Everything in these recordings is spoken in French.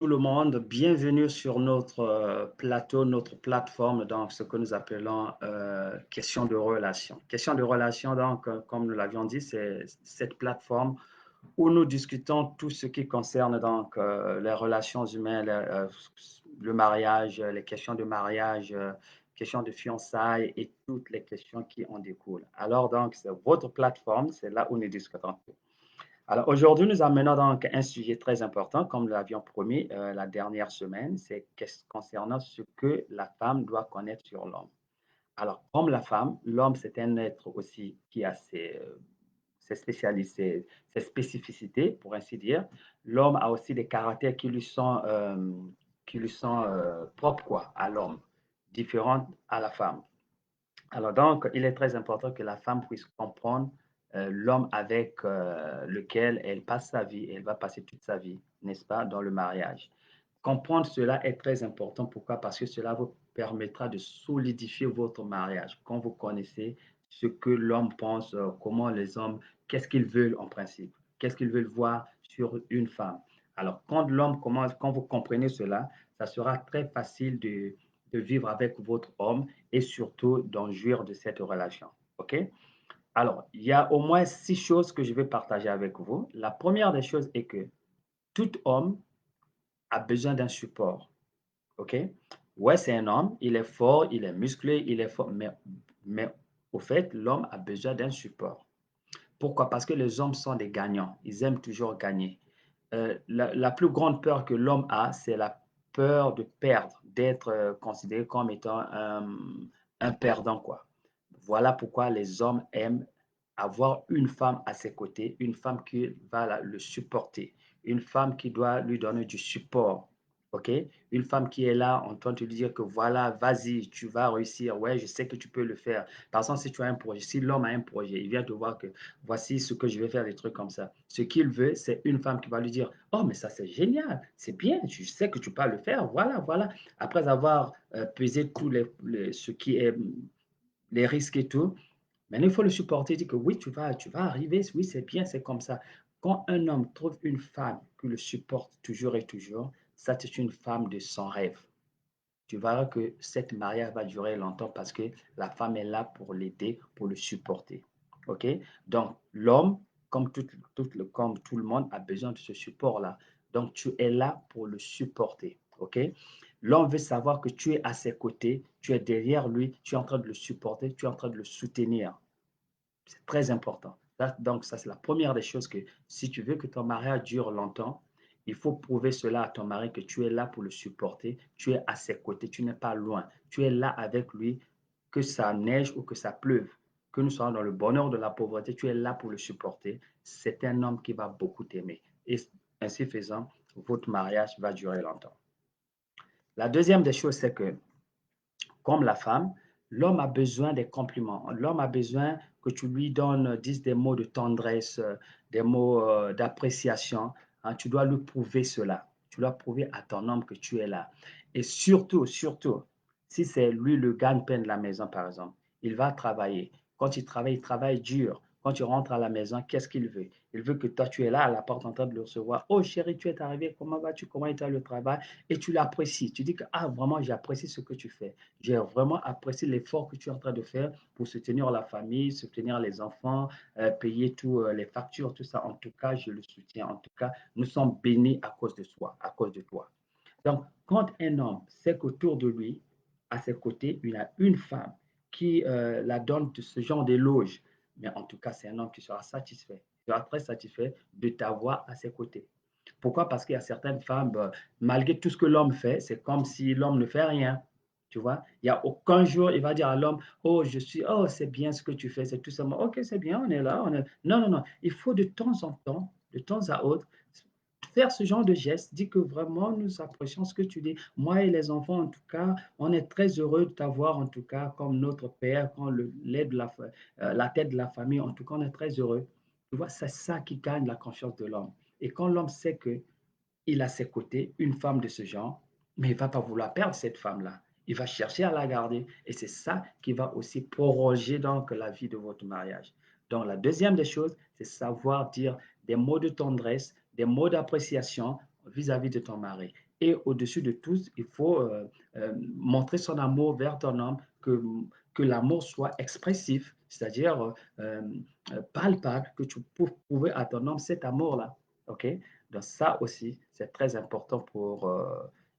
tout le monde, bienvenue sur notre plateau, notre plateforme, donc ce que nous appelons question de relation. Question de relation, donc, comme nous l'avions dit, c'est cette plateforme où nous discutons tout ce qui concerne donc les relations humaines, le mariage, les questions de mariage, questions de fiançailles et toutes les questions qui en découlent. Alors donc, c'est votre plateforme, c'est là où nous discutons. Alors aujourd'hui, nous amenons donc un sujet très important, comme nous l'avions promis la dernière semaine, c'est concernant ce que la femme doit connaître sur l'homme. Alors, comme la femme, l'homme, c'est un être aussi qui a ses spécialités, ses spécificités, pour ainsi dire. L'homme a aussi des caractères qui lui sont propres quoi, à l'homme, différents à la femme. Alors donc, il est très important que la femme puisse comprendre l'homme avec lequel elle passe sa vie, elle va passer toute sa vie, n'est-ce pas, dans le mariage. Comprendre cela est très important. Pourquoi? Parce que cela vous permettra de solidifier votre mariage. Quand vous connaissez ce que l'homme pense, comment les hommes, qu'est-ce qu'ils veulent en principe, qu'est-ce qu'ils veulent voir sur une femme. Alors, quand l'homme commence, quand vous comprenez cela, ça sera très facile de vivre avec votre homme et surtout d'en jouir de cette relation. OK? Alors, il y a au moins 6 choses que je vais partager avec vous. La première des choses est que tout homme a besoin d'un support. OK? Ouais, c'est un homme, il est fort, il est musclé, il est fort, mais au fait, l'homme a besoin d'un support. Pourquoi? Parce que les hommes sont des gagnants. Ils aiment toujours gagner. La plus grande peur que l'homme a, c'est la peur de perdre, d'être considéré comme étant un perdant, quoi. Voilà pourquoi les hommes aiment avoir une femme à ses côtés, une femme qui va le supporter, une femme qui doit lui donner du support. OK? Une femme qui est là en train de lui dire que voilà, vas-y, tu vas réussir. Ouais, je sais que tu peux le faire. Par exemple, si tu as un projet, si l'homme a un projet, il vient te voir que voici ce que je vais faire, des trucs comme ça. Ce qu'il veut, c'est une femme qui va lui dire, oh, mais ça c'est génial, c'est bien, je sais que tu peux le faire, voilà, voilà. Après avoir pesé tous ce qui est les risques et tout, mais il faut le supporter, dire que oui, tu vas arriver, oui, c'est bien, c'est comme ça. Quand un homme trouve une femme qui le supporte toujours et toujours, ça c'est une femme de son rêve. Tu verras que cette mariage va durer longtemps parce que la femme est là pour l'aider, pour le supporter. OK? Donc, l'homme, comme tout le monde, a besoin de ce support-là. Donc, tu es là pour le supporter. OK? L'homme veut savoir que tu es à ses côtés, tu es derrière lui, tu es en train de le supporter, tu es en train de le soutenir. C'est très important. Donc, ça, c'est la première des choses que si tu veux que ton mariage dure longtemps, il faut prouver cela à ton mari que tu es là pour le supporter, tu es à ses côtés, tu n'es pas loin, tu es là avec lui, que ça neige ou que ça pleuve, que nous soyons dans le bonheur de la pauvreté, tu es là pour le supporter. C'est un homme qui va beaucoup t'aimer. Et ainsi faisant, votre mariage va durer longtemps. La deuxième des choses, c'est que comme la femme, l'homme a besoin des compliments. L'homme a besoin que tu lui donnes, dises des mots de tendresse, des mots d'appréciation. Hein, tu dois lui prouver cela. Tu dois prouver à ton homme que tu es là. Et surtout, surtout, si c'est lui le gagne-pain de la maison, par exemple, il va travailler. Quand il travaille dur. Quand tu rentres à la maison, qu'est-ce qu'il veut? Il veut que toi, tu es là à la porte en train de le recevoir. Oh chérie, tu es arrivé, comment vas-tu? Comment est le travail? Et tu l'apprécies. Tu dis que, ah, vraiment, j'apprécie ce que tu fais. J'ai vraiment apprécié l'effort que tu es en train de faire pour soutenir la famille, soutenir les enfants, payer tous les factures, tout ça. En tout cas, je le soutiens. En tout cas, nous sommes bénis à cause de soi, à cause de toi. Donc, quand un homme sait qu'autour de lui, à ses côtés, il a une femme qui la donne de ce genre d'éloge, mais en tout cas, c'est un homme qui sera satisfait, qui sera très satisfait de t'avoir à ses côtés. Pourquoi? Parce qu'il y a certaines femmes, malgré tout ce que l'homme fait, c'est comme si l'homme ne fait rien. Tu vois, il n'y a aucun jour, il va dire à l'homme, oh, c'est bien ce que tu fais, c'est tout simplement, ok, c'est bien, on est là, on est. Non, non, non, il faut de temps en temps, de temps à autre, faire ce genre de geste, dit que vraiment nous apprécions ce que tu dis. Moi et les enfants, en tout cas, on est très heureux de t'avoir, en tout cas, comme notre père, comme la tête de la famille, en tout cas, on est très heureux. Tu vois, c'est ça qui gagne la confiance de l'homme. Et quand l'homme sait que il a à ses côtés une femme de ce genre, mais il ne va pas vouloir perdre cette femme-là. Il va chercher à la garder. Et c'est ça qui va aussi proroger donc la vie de votre mariage. Donc la deuxième des choses, c'est savoir dire des mots de tendresse, des mots d'appréciation vis-à-vis de ton mari. Et au-dessus de tout, il faut montrer son amour vers ton homme, que l'amour soit expressif, c'est-à-dire palpable, que tu peux prouver à ton homme cet amour-là. OK? Donc ça aussi, c'est très important pour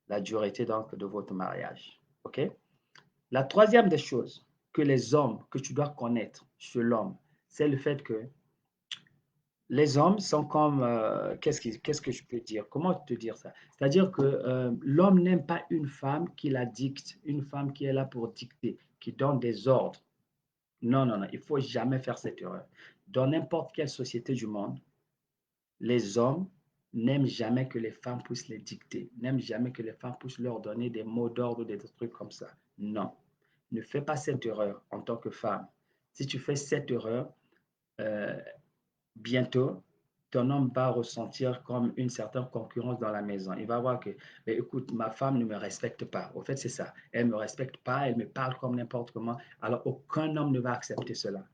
la dureté donc, de votre mariage. OK? La troisième des choses que les hommes, que tu dois connaître sur l'homme, c'est le fait que les hommes sont comme, qu'est-ce que je peux dire? Comment te dire ça? C'est-à-dire que l'homme n'aime pas une femme qui la dicte, une femme qui est là pour dicter, qui donne des ordres. Non, non, non, il faut jamais faire cette erreur. Dans n'importe quelle société du monde, les hommes n'aiment jamais que les femmes puissent les dicter, n'aiment jamais que les femmes puissent leur donner des mots d'ordre, des trucs comme ça. Non, ne fais pas cette erreur en tant que femme. Si tu fais cette erreur, euh, bientôt, ton homme va ressentir comme une certaine concurrence dans la maison. Il va voir que, mais écoute, ma femme ne me respecte pas. Au fait, c'est ça. Elle ne me respecte pas, elle me parle comme n'importe comment. Alors, aucun homme ne va accepter cela.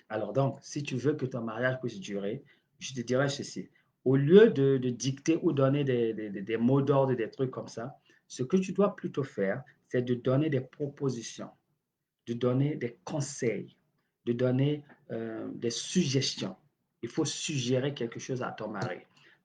Alors donc, si tu veux que ton mariage puisse durer, je te dirais ceci. Au lieu de dicter ou donner des mots d'ordre, des trucs comme ça, ce que tu dois plutôt faire, c'est de donner des propositions, de donner des conseils, de donner des suggestions. Il faut suggérer quelque chose à ton mari.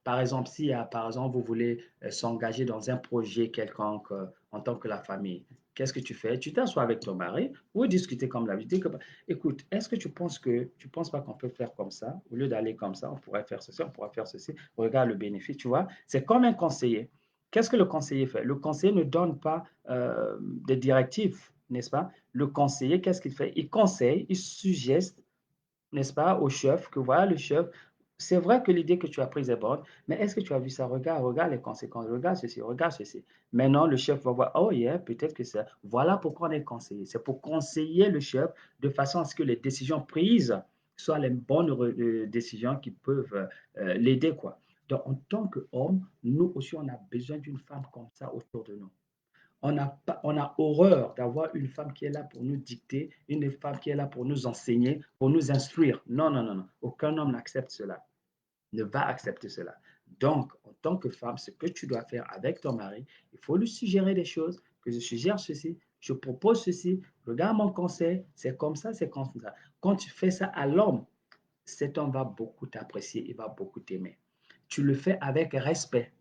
Par exemple, si par exemple, vous voulez s'engager dans un projet quelconque en tant que la famille, qu'est-ce que tu fais? Tu t'assois avec ton mari ou discuter comme l'habitude. Écoute, est-ce que tu penses pas qu'on peut faire comme ça? Au lieu d'aller comme ça, on pourrait faire ceci, on pourrait faire ceci. Regarde le bénéfice, tu vois. C'est comme un conseiller. Qu'est-ce que le conseiller fait? Le conseiller ne donne pas des directives, n'est-ce pas? Le conseiller, qu'est-ce qu'il fait? Il conseille, il suggère, n'est-ce pas, au chef que voilà, le chef, c'est vrai que l'idée que tu as prise est bonne, mais est-ce que tu as vu ça? Regarde, regarde les conséquences, regarde ceci, regarde ceci. Maintenant, le chef va voir, oh yeah, peut-être que ça. Voilà pourquoi on est conseiller. C'est pour conseiller le chef de façon à ce que les décisions prises soient les bonnes décisions qui peuvent l'aider, quoi. Donc, en tant qu'homme, nous aussi, on a besoin d'une femme comme ça autour de nous. On a horreur d'avoir une femme qui est là pour nous dicter, une femme qui est là pour nous enseigner, pour nous instruire. Non, non, non, non. Aucun homme n'accepte cela, ne va accepter cela. Donc, en tant que femme, ce que tu dois faire avec ton mari, il faut lui suggérer des choses, que je suggère ceci, je propose ceci, regarde mon conseil, c'est comme ça, c'est comme ça. Quand tu fais ça à l'homme, cet homme va beaucoup t'apprécier, il va beaucoup t'aimer. Tu le fais avec respect.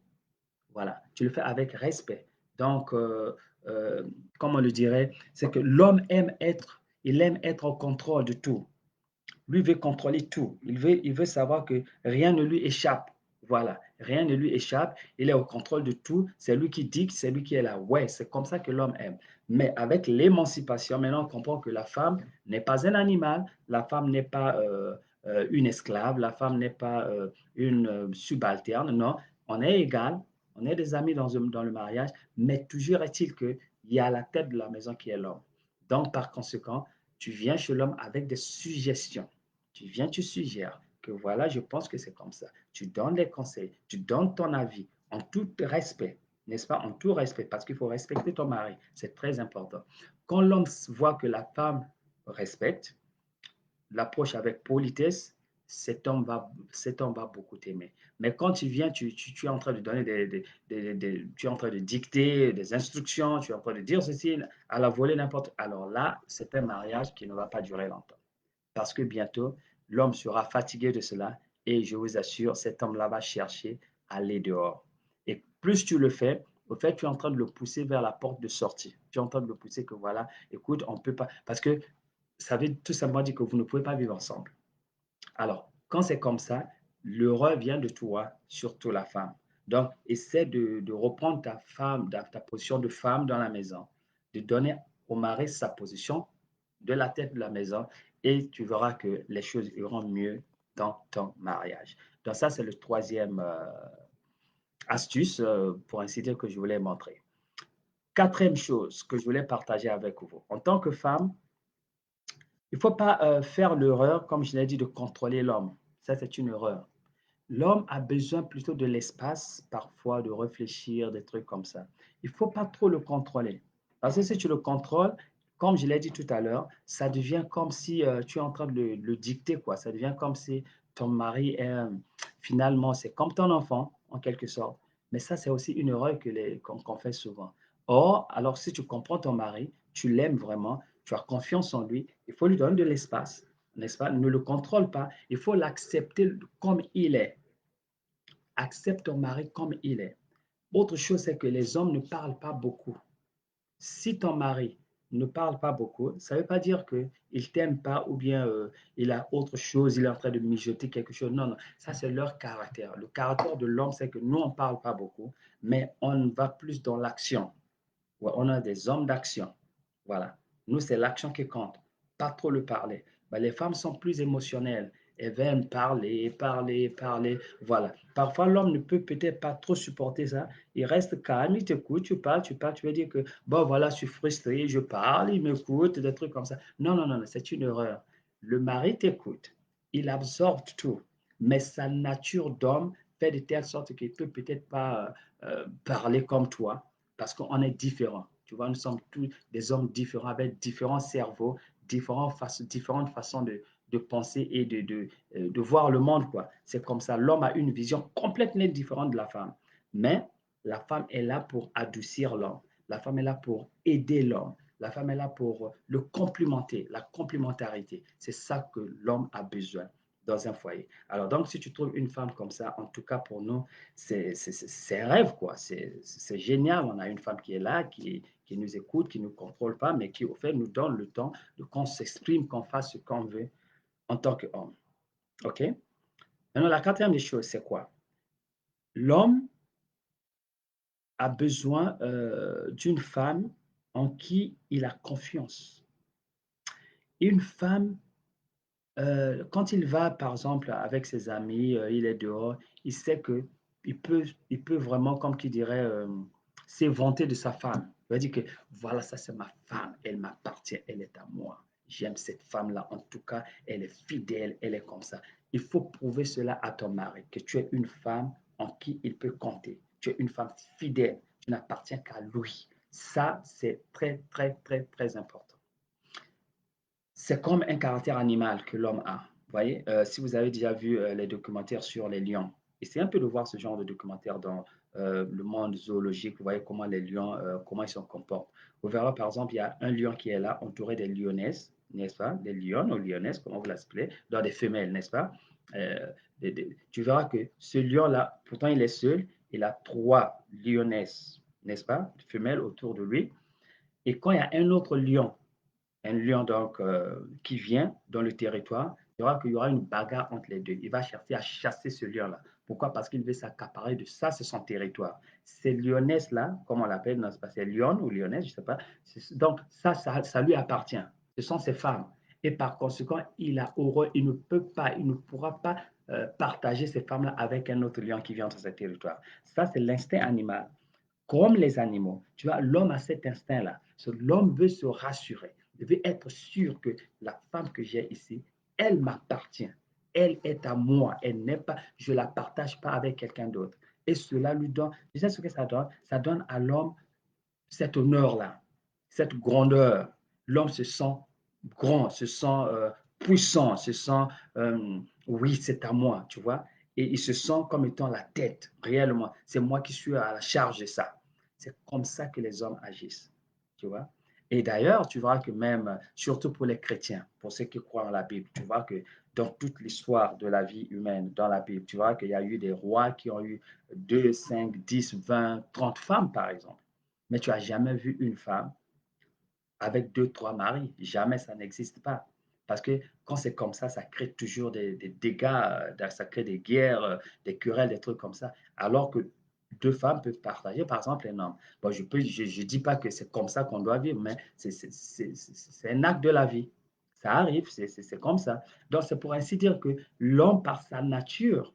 Voilà, tu le fais avec respect. Donc, comme on le dirait, c'est que l'homme il aime être au contrôle de tout. Lui veut contrôler tout. Il veut savoir que rien ne lui échappe. Voilà, rien ne lui échappe. Il est au contrôle de tout. C'est lui qui dicte, c'est lui qui est là. Ouais, c'est comme ça que l'homme aime. Mais avec l'émancipation, maintenant on comprend que la femme n'est pas un animal, la femme n'est pas une esclave, la femme n'est pas une subalterne. Non, on est égal, on est des amis dans le mariage, mais toujours est-il qu'il y a la tête de la maison qui est l'homme. Donc, par conséquent, tu viens chez l'homme avec des suggestions. Tu viens, tu suggères que voilà, je pense que c'est comme ça. Tu donnes les conseils, tu donnes ton avis en tout respect, n'est-ce pas? En tout respect, parce qu'il faut respecter ton mari. C'est très important. Quand l'homme voit que la femme respecte, l'approche avec politesse, cet homme va beaucoup t'aimer. Mais quand tu viens, tu es en train de donner tu es en train de dicter des instructions, tu es en train de dire ceci à la volée n'importe. Alors là, c'est un mariage qui ne va pas durer longtemps. Parce que bientôt, l'homme sera fatigué de cela et je vous assure, cet homme-là va chercher à aller dehors. Et plus tu le fais, au fait, tu es en train de le pousser vers la porte de sortie. Tu es en train de le pousser que voilà, écoute, on ne peut pas. Parce que ça veut tout simplement dire que vous ne pouvez pas vivre ensemble. Alors, quand c'est comme ça, l'heureux vient de toi, surtout la femme. Donc, essaie de reprendre ta position de femme dans la maison, de donner au mari sa position de la tête de la maison et tu verras que les choses iront mieux dans ton mariage. Donc, ça, c'est le troisième astuce, pour ainsi dire, que je voulais montrer. Quatrième chose que je voulais partager avec vous. En tant que femme, il ne faut pas faire l'erreur, comme je l'ai dit, de contrôler l'homme. Ça, c'est une erreur. L'homme a besoin plutôt de l'espace, parfois, de réfléchir, des trucs comme ça. Il ne faut pas trop le contrôler. Parce que si tu le contrôles, comme je l'ai dit tout à l'heure, ça devient comme si tu es en train de le dicter, quoi. Ça devient comme si ton mari est, finalement, c'est comme ton enfant, en quelque sorte. Mais ça, c'est aussi une erreur qu'on fait souvent. Or, alors si tu comprends ton mari, tu l'aimes vraiment, tu as confiance en lui, il faut lui donner de l'espace, n'est-ce pas? Ne le contrôle pas, il faut l'accepter comme il est. Accepte ton mari comme il est. Autre chose, c'est que les hommes ne parlent pas beaucoup. Si ton mari ne parle pas beaucoup, ça ne veut pas dire qu'il ne t'aime pas ou bien il a autre chose, il est en train de mijoter quelque chose. Non, non, ça c'est leur caractère. Le caractère de l'homme, c'est que nous, on ne parle pas beaucoup, mais on va plus dans l'action. Ouais, on a des hommes d'action. Voilà. Nous, c'est l'action qui compte, pas trop le parler. Ben, les femmes sont plus émotionnelles. Elles viennent parler, parler, parler. Voilà. Parfois, l'homme ne peut peut-être pas trop supporter ça. Il reste calme, il t'écoute, tu parles, tu veux dire que, bon, voilà, je suis frustré, je parle, il m'écoute, des trucs comme ça. Non, non, non, non, c'est une erreur. Le mari t'écoute, il absorbe tout, mais sa nature d'homme fait de telle sorte qu'il peut peut-être pas parler comme toi parce qu'on est différents. Tu vois, nous sommes tous des hommes différents avec différents cerveaux, différentes façons de penser et de voir le monde, quoi. C'est comme ça. L'homme a une vision complètement différente de la femme. Mais la femme est là pour adoucir l'homme. La femme est là pour aider l'homme. La femme est là pour le complimenter, la complémentarité. C'est ça que l'homme a besoin dans un foyer. Alors donc, si tu trouves une femme comme ça, en tout cas pour nous, c'est un rêve, quoi. C'est génial. On a une femme qui est là, qui nous écoute, qui ne nous contrôle pas, mais qui, au fait, nous donne le temps de qu'on s'exprime, qu'on fasse ce qu'on veut en tant qu'homme. OK? Maintenant, la quatrième des choses, c'est quoi? L'homme a besoin d'une femme en qui il a confiance. Une femme, quand il va, par exemple, avec ses amis, il est dehors, il sait que il peut vraiment, comme qui dirait, s'éventer de sa femme. Il va dire que voilà, ça c'est ma femme, elle m'appartient, elle est à moi. J'aime cette femme-là, en tout cas, elle est fidèle, elle est comme ça. Il faut prouver cela à ton mari, que tu es une femme en qui il peut compter. Tu es une femme fidèle, tu n'appartiens qu'à lui. Ça, c'est très, très, très, très important. C'est comme un caractère animal que l'homme a. Vous voyez, si vous avez déjà vu les documentaires sur les lions, essayez un peu de voir ce genre de documentaire dans le monde zoologique. Vous voyez comment les lions, comment ils se comportent. Vous verrez par exemple, il y a un lion qui est là, entouré des lionnesses, n'est-ce pas? Des lions ou lionnesses, comment vous l'appelez, dans des femelles, n'est-ce pas? Euh, tu verras que ce lion-là, pourtant il est seul, il a trois lionnesses, n'est-ce pas? Femelles autour de lui. Et quand il y a un autre lion donc qui vient dans le territoire, il y aura qu'il y aura une bagarre entre les deux. Il va chercher à chasser ce lion-là. Pourquoi? Parce qu'il veut s'accaparer de ça, c'est son territoire. Ces lionnesses-là, comme on l'appelle, non, c'est pas c'est lion ou lionesse, je ne sais pas. Donc ça lui appartient. Ce sont ses femmes. Et par conséquent, il a horreur, il ne peut pas, il ne pourra pas partager ces femmes-là avec un autre lion qui vient dans ce territoire. Ça, c'est l'instinct animal comme les animaux. Tu vois, l'homme a cet instinct-là. L'homme veut se rassurer. Il veut être sûr que la femme que j'ai ici, elle m'appartient. Elle est à moi. Elle n'est pas, je ne la partage pas avec quelqu'un d'autre. Et cela lui donne, tu sais ce que ça donne? Ça donne à l'homme cet honneur-là, cette grandeur. L'homme se sent grand, se sent puissant, se sent, oui, c'est à moi, tu vois. Et il se sent comme étant la tête, réellement. C'est moi qui suis à la charge de ça. C'est comme ça que les hommes agissent, tu vois. Et d'ailleurs, tu verras que même, surtout pour les chrétiens, pour ceux qui croient en la Bible, tu vois que dans toute l'histoire de la vie humaine, dans la Bible, tu vois qu'il y a eu des rois qui ont eu 2, 5, 10, 20, 30 femmes, par exemple. Mais tu n'as jamais vu une femme avec deux, trois maris. Jamais, ça n'existe pas. Parce que quand c'est comme ça crée toujours des dégâts, ça crée des guerres, des querelles, des trucs comme ça. Alors que deux femmes peuvent partager, par exemple, un homme. Bon, je ne dis pas que c'est comme ça qu'on doit vivre, mais c'est un acte de la vie. Ça arrive, c'est comme ça. Donc, c'est pour ainsi dire que l'homme, par sa nature,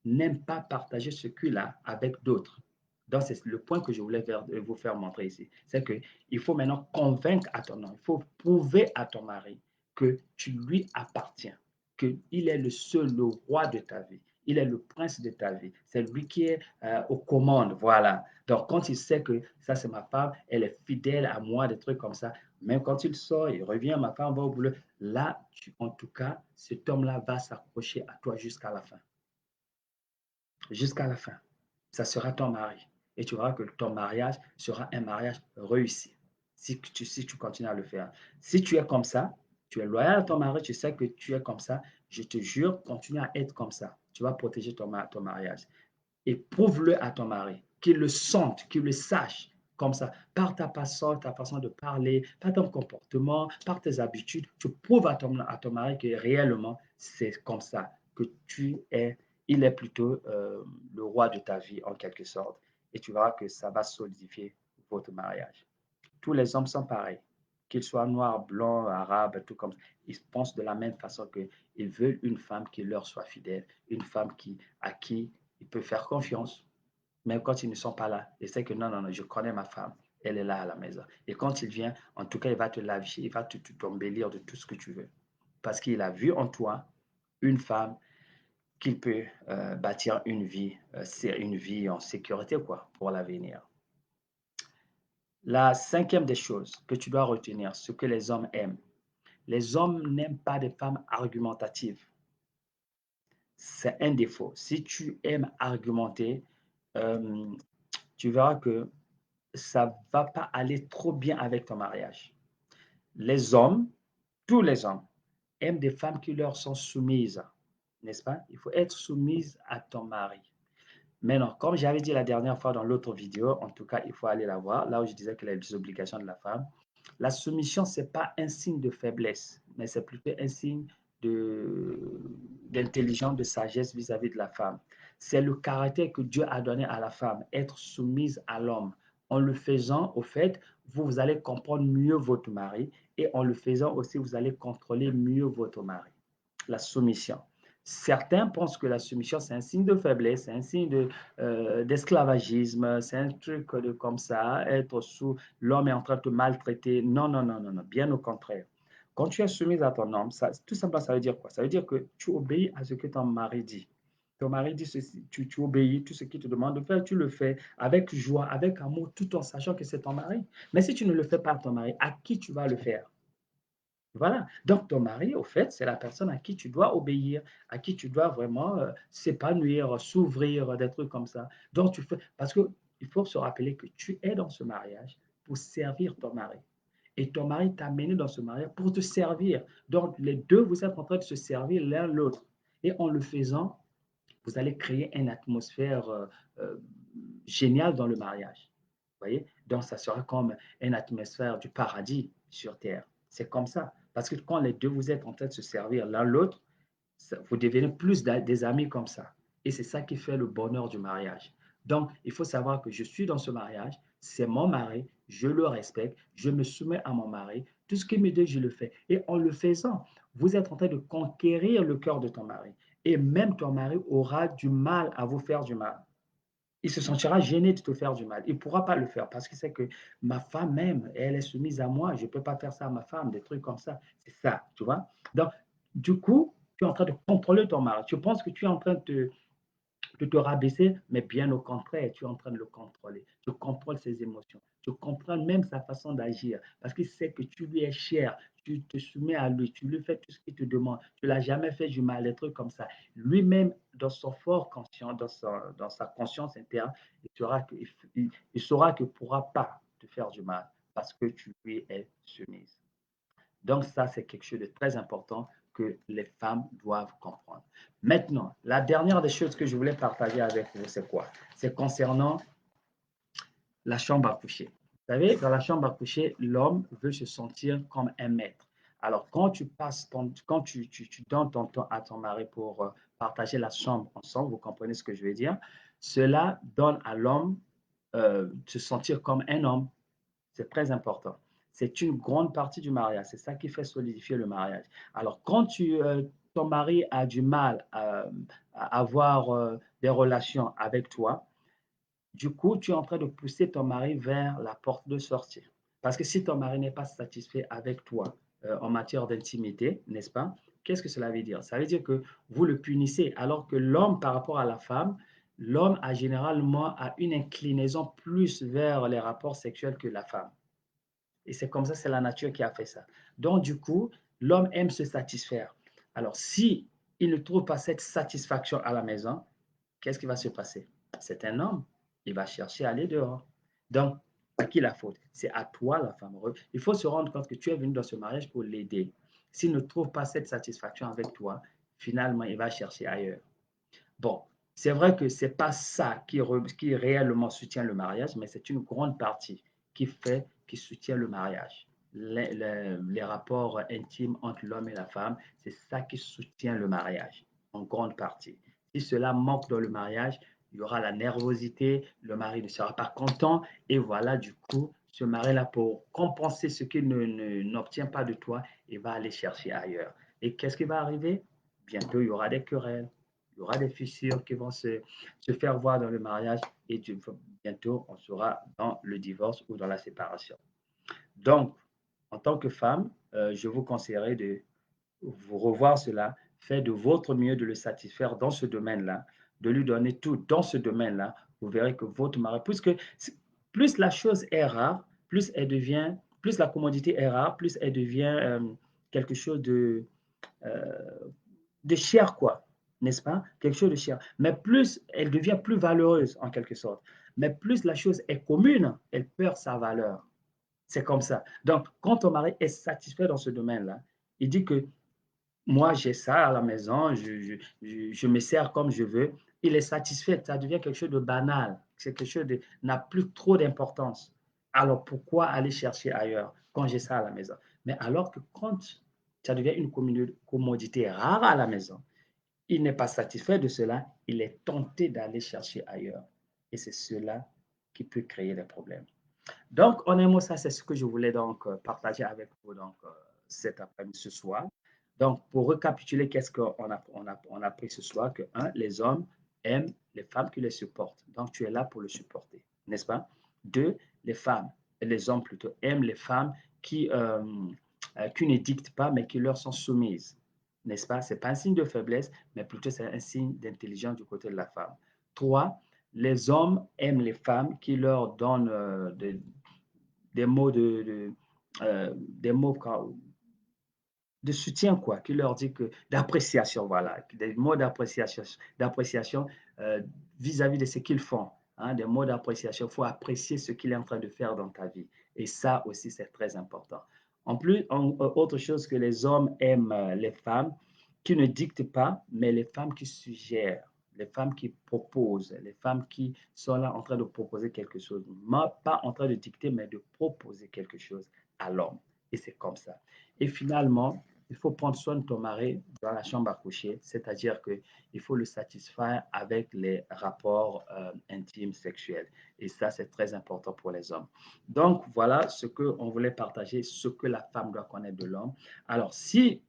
n'aime pas partager ce qu'il a avec d'autres. Donc, c'est le point que je voulais vous faire montrer ici. C'est qu'il faut maintenant convaincre à ton homme, il faut prouver à ton mari que tu lui appartiens, qu'il est le seul, le roi de ta vie. Il est le prince de ta vie. C'est lui qui est aux commandes. Voilà. Donc, quand il sait que ça, c'est ma femme, elle est fidèle à moi, des trucs comme ça, même quand il sort, il revient, ma femme va au boulot. Là, en tout cas, cet homme-là va s'accrocher à toi jusqu'à la fin. Jusqu'à la fin. ça sera ton mari. Et tu verras que ton mariage sera un mariage réussi si tu continues à le faire. Si tu es comme ça, tu es loyal à ton mari, tu sais que tu es comme ça, je te jure, continue à être comme ça. Tu vas protéger ton mariage. Et prouve-le à ton mari, qu'il le sente, qu'il le sache comme ça, par ta façon de parler, par ton comportement, par tes habitudes, tu prouves à ton mari que réellement c'est comme ça, que il est plutôt le roi de ta vie en quelque sorte. Et tu verras que ça va solidifier votre mariage. Tous les hommes sont pareils, qu'ils soient noirs, blancs, arabes, tout comme ça. Ils pensent de la même façon qu'ils veulent une femme qui leur soit fidèle, une femme à qui ils peuvent faire confiance, même quand ils ne sont pas là. Ils savent que non, non, non, je connais ma femme, elle est là à la maison. Et quand il vient, en tout cas, il va te laver, il va t'embellir de tout ce que tu veux. Parce qu'il a vu en toi une femme qu'il peut bâtir une vie en sécurité quoi, pour l'avenir. La cinquième des choses que tu dois retenir, ce que les hommes aiment. Les hommes n'aiment pas des femmes argumentatives. C'est un défaut. Si tu aimes argumenter, euh, tu verras que ça ne va pas aller trop bien avec ton mariage. Les hommes, tous les hommes, aiment des femmes qui leur sont soumises, n'est-ce pas? Il faut être soumise à ton mari. Maintenant, comme j'avais dit la dernière fois dans l'autre vidéo, en tout cas, il faut aller la voir, là où je disais que les obligations de la femme, la soumission, ce n'est pas un signe de faiblesse, mais c'est plutôt un signe d'intelligence, de sagesse vis-à-vis de la femme. C'est le caractère que Dieu a donné à la femme, être soumise à l'homme. En le faisant, au fait, vous allez comprendre mieux votre mari et en le faisant aussi, vous allez contrôler mieux votre mari. La soumission. Certains pensent que la soumission, c'est un signe de faiblesse, c'est un signe d'esclavagisme, c'est un truc de comme ça, être sous, l'homme est en train de te maltraiter. Non, non, non, non, non, bien au contraire. Quand tu es soumise à ton homme, ça, tout simplement, ça veut dire quoi? Ça veut dire que tu obéis à ce que ton mari dit. Ton mari dit ceci, tu obéis, tout ce qu'il te demande de faire, tu le fais avec joie, avec amour, tout en sachant que c'est ton mari. Mais si tu ne le fais pas à ton mari, à qui tu vas le faire? Voilà. Donc, ton mari, au fait, c'est la personne à qui tu dois obéir, à qui tu dois vraiment s'épanouir, s'ouvrir, des trucs comme ça. Donc, tu fais, parce qu'il faut se rappeler que tu es dans ce mariage pour servir ton mari. Et ton mari t'a amené dans ce mariage pour te servir. Donc, les deux, vous êtes en train de se servir l'un l'autre. Et en le faisant, vous allez créer une atmosphère euh, géniale dans le mariage. Vous voyez? Donc, ça sera comme une atmosphère du paradis sur terre. C'est comme ça. Parce que quand les deux, vous êtes en train de se servir l'un l'autre, vous devenez plus des amis comme ça. Et c'est ça qui fait le bonheur du mariage. Donc, il faut savoir que je suis dans ce mariage, c'est mon mari, je le respecte, je me soumets à mon mari, tout ce qu'il me dit, je le fais. Et en le faisant, vous êtes en train de conquérir le cœur de ton mari. Et même ton mari aura du mal à vous faire du mal. Il se sentira gêné de te faire du mal. Il ne pourra pas le faire parce qu'il sait que ma femme même, elle est soumise à moi. Je ne peux pas faire ça à ma femme, des trucs comme ça. C'est ça, tu vois. Donc, du coup, tu es en train de contrôler ton mari. Tu penses que tu es en train de te rabaisser, mais bien au contraire, tu es en train de le contrôler. Tu contrôles ses émotions. Tu comprends même sa façon d'agir parce qu'il sait que tu lui es cher. Tu te soumets à lui, tu lui fais tout ce qu'il te demande. Tu ne l'as jamais fait du mal, des trucs comme ça. Lui-même, dans son fort conscient, dans sa conscience interne, il saura qu'il ne pourra pas te faire du mal parce que tu lui es soumise. Donc ça, c'est quelque chose de très important que les femmes doivent comprendre. Maintenant, la dernière des choses que je voulais partager avec vous, c'est quoi? C'est concernant la chambre à coucher. Vous savez, dans la chambre à coucher, l'homme veut se sentir comme un maître. Alors, quand tu donnes ton temps à ton mari pour partager la chambre ensemble, vous comprenez ce que je veux dire, cela donne à l'homme se sentir comme un homme. C'est très important. C'est une grande partie du mariage. C'est ça qui fait solidifier le mariage. Alors, quand ton mari a du mal à avoir des relations avec toi, du coup, tu es en train de pousser ton mari vers la porte de sortie. Parce que si ton mari n'est pas satisfait avec toi en matière d'intimité, n'est-ce pas? Qu'est-ce que cela veut dire? Ça veut dire que vous le punissez, alors que l'homme, par rapport à la femme, l'homme a généralement une inclinaison plus vers les rapports sexuels que la femme. Et c'est comme ça, c'est la nature qui a fait ça. Donc, du coup, l'homme aime se satisfaire. Alors, si il ne trouve pas cette satisfaction à la maison, qu'est-ce qui va se passer? c'est un homme, il va chercher à aller dehors. Donc, à qui la faute? C'est à toi, la femme. Il faut se rendre compte que tu es venu dans ce mariage pour l'aider. S'il ne trouve pas cette satisfaction avec toi, finalement, il va chercher ailleurs. Bon, c'est vrai que ce n'est pas ça qui réellement soutient le mariage, mais c'est une grande partie qui soutient le mariage. Les rapports intimes entre l'homme et la femme, c'est ça qui soutient le mariage, en grande partie. Si cela manque dans le mariage, il y aura la nervosité, le mari ne sera pas content, et voilà, du coup, ce mari-là, pour compenser ce qu'il n'obtient pas de toi, il va aller chercher ailleurs. Et qu'est-ce qui va arriver? Bientôt, il y aura des querelles, il y aura des fissures qui vont se faire voir dans le mariage et bientôt on sera dans le divorce ou dans la séparation. Donc, en tant que femme, je vous conseillerais de vous revoir cela, faites de votre mieux de le satisfaire dans ce domaine-là, de lui donner tout dans ce domaine-là. Vous verrez que votre mari, plus la chose est rare, plus la commodité est rare, plus elle devient quelque chose euh, de cher, quoi, n'est-ce pas? Quelque chose de cher. Mais plus elle devient plus valeureuse, en quelque sorte. Mais plus la chose est commune, elle perd sa valeur. C'est comme ça. Donc, quand ton mari est satisfait dans ce domaine-là, il dit que moi, j'ai ça à la maison, je me sers comme je veux. Il est satisfait, ça devient quelque chose de banal. C'est quelque chose de n'a plus trop d'importance. Alors, pourquoi aller chercher ailleurs quand j'ai ça à la maison? Mais alors que quand ça devient une commodité rare à la maison, il n'est pas satisfait de cela, il est tenté d'aller chercher ailleurs. Et c'est cela qui peut créer des problèmes. Donc, en un mot, ça, c'est ce que je voulais donc partager avec vous donc, cet après-midi, ce soir. Donc, pour récapituler, qu'est-ce qu'on on a appris ce soir? Que, un, les hommes aiment les femmes qui les supportent. Donc, tu es là pour le supporter, n'est-ce pas? Deux, les femmes, les hommes plutôt, aiment les femmes qui ne dictent pas, mais qui leur sont soumises, n'est-ce pas? Ce n'est pas un signe de faiblesse, mais plutôt c'est un signe d'intelligence du côté de la femme. Trois, les hommes aiment les femmes qui leur donnent des mots des mots de soutien, quoi, qui leur dit que d'appréciation, voilà, des mots d'appréciation euh, vis-à-vis de ce qu'ils font, hein, des mots d'appréciation. Il faut apprécier ce qu'il est en train de faire dans ta vie. Et ça aussi, c'est très important. En plus, autre chose que les hommes aiment les femmes qui ne dictent pas, mais les femmes qui suggèrent, les femmes qui proposent, les femmes qui sont là en train de proposer quelque chose. Pas en train de dicter, mais de proposer quelque chose à l'homme. Et c'est comme ça. Et finalement, il faut prendre soin de ton mari dans la chambre à coucher, c'est-à-dire qu'il faut le satisfaire avec les rapports intimes sexuels. Et ça, c'est très important pour les hommes. Donc, voilà ce qu'on voulait partager, ce que la femme doit connaître de l'homme. Alors, si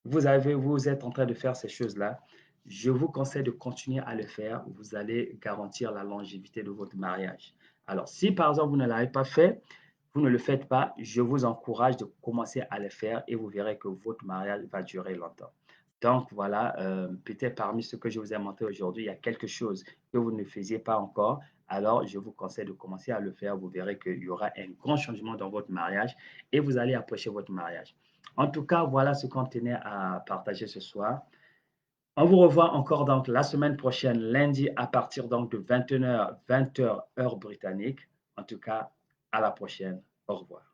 vous êtes en train de faire ces choses-là, je vous conseille de continuer à le faire. Vous allez garantir la longévité de votre mariage. Alors, si par exemple vous ne l'avez pas fait, vous ne le faites pas, je vous encourage de commencer à le faire et vous verrez que votre mariage va durer longtemps. Donc voilà, peut-être parmi ce que je vous ai montré aujourd'hui, il y a quelque chose que vous ne faisiez pas encore. Alors, je vous conseille de commencer à le faire. Vous verrez qu'il y aura un grand changement dans votre mariage et vous allez approcher votre mariage. En tout cas, voilà ce qu'on tenait à partager ce soir. On vous revoit encore donc la semaine prochaine, lundi, à partir donc de 21h, 20h, heure britannique. En tout cas, à la prochaine. Au revoir.